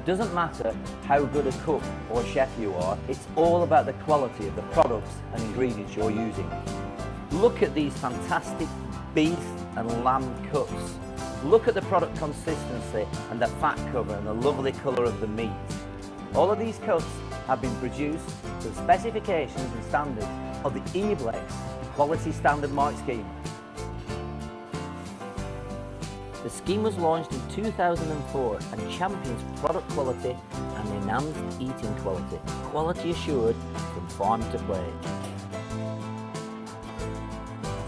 doesn't matter how good a cook or chef you are, it's all about the quality of the products and ingredients you're using. Look at these fantastic beef and lamb cuts. Look at the product consistency and the fat cover and the lovely colour of the meat. All of these cuts have been produced to the specifications and standards of the Indulge Quality Standard Mark Scheme. The scheme was launched in 2004 and champions product quality and enhanced eating quality. Quality assured from farm to plate.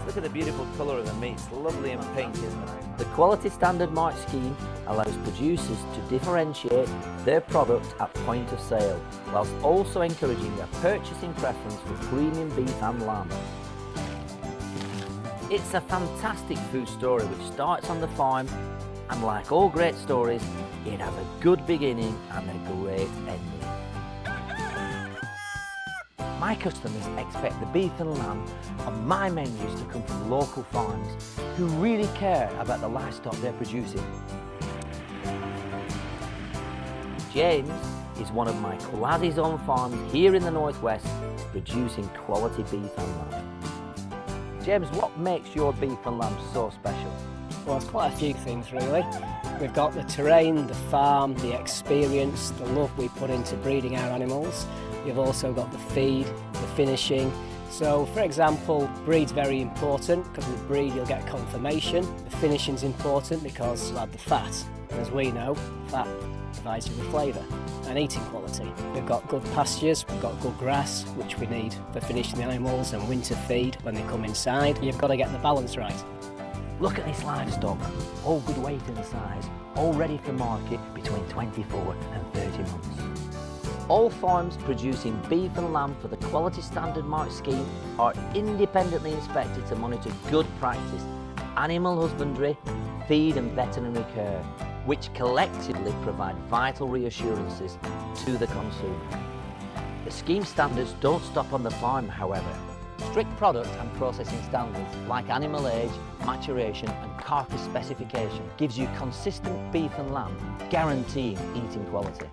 Look at the beautiful colour of the meat, it's lovely and pink, isn't it? The Quality Standard Mark Scheme allows producers to differentiate their product at point of sale, whilst also encouraging a purchasing preference for premium beef and lamb. It's a fantastic food story which starts on the farm, and like all great stories, it has a good beginning and a great ending. My customers expect the beef and lamb on my menus to come from local farms who really care about the livestock they're producing. James is one of my quasi-zone farms here in the northwest, producing quality beef and lamb. James, what makes your beef and lamb so special? Well, it's quite a few things really. We've got the terrain, the farm, the experience, the love we put into breeding our animals. You've also got the feed, the finishing. So, for example, breed's very important because with breed you'll get confirmation. The finishing's important because you'll have the fat. And as we know, fat provides you with flavour and eating quality. We've got good pastures, we've got good grass, which we need for finishing the animals, and winter feed when they come inside. You've got to get the balance right. Look at this livestock, all good weight and size, all ready for market between 24 and 30 months. All farms producing beef and lamb for the Quality Standard Mark Scheme are independently inspected to monitor good practice, animal husbandry, feed and veterinary care, which collectively provide vital reassurances to the consumer. The scheme standards don't stop on the farm, however. Strict product and processing standards like animal age, maturation and carcass specification gives you consistent beef and lamb, guaranteeing eating quality.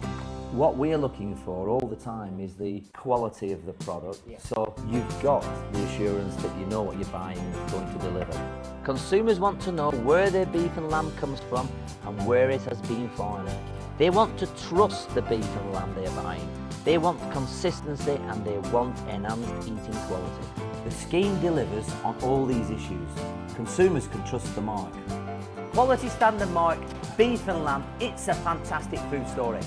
What we're looking for all the time is the quality of the product, so you've got the assurance that you know what you're buying is going to deliver. Consumers want to know where their beef and lamb comes from and where it has been farmed. They want to trust the beef and lamb they're buying. They want consistency and they want enhanced eating quality. The scheme delivers on all these issues. Consumers can trust the mark. Quality Standard Mark, beef and lamb, it's a fantastic food story.